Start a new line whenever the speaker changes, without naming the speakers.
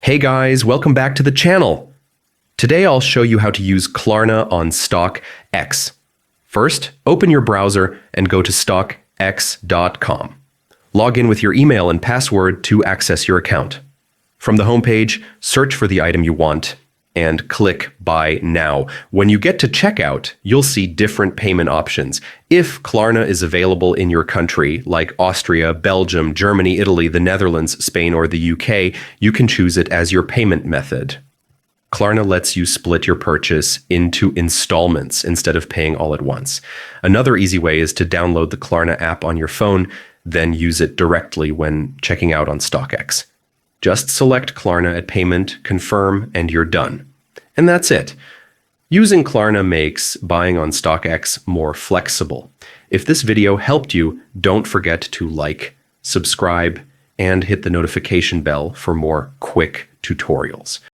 Hey guys, welcome back to the channel. Today I'll show you how to use Klarna on StockX. First, open your browser and go to stockx.com. Log in with your email and password to access your account. From the homepage, search for the item you want and click Buy Now. When you get to checkout, you'll see different payment options. If Klarna is available in your country, like Austria, Belgium, Germany, Italy, the Netherlands, Spain, or the UK, you can choose it as your payment method. Klarna lets you split your purchase into installments instead of paying all at once. Another easy way is to download the Klarna app on your phone, then use it directly when checking out on StockX. Just select Klarna at Payment, Confirm, and you're done. And that's it. Using Klarna makes buying on StockX more flexible. If this video helped you, don't forget to like, subscribe, and hit the notification bell for more quick tutorials.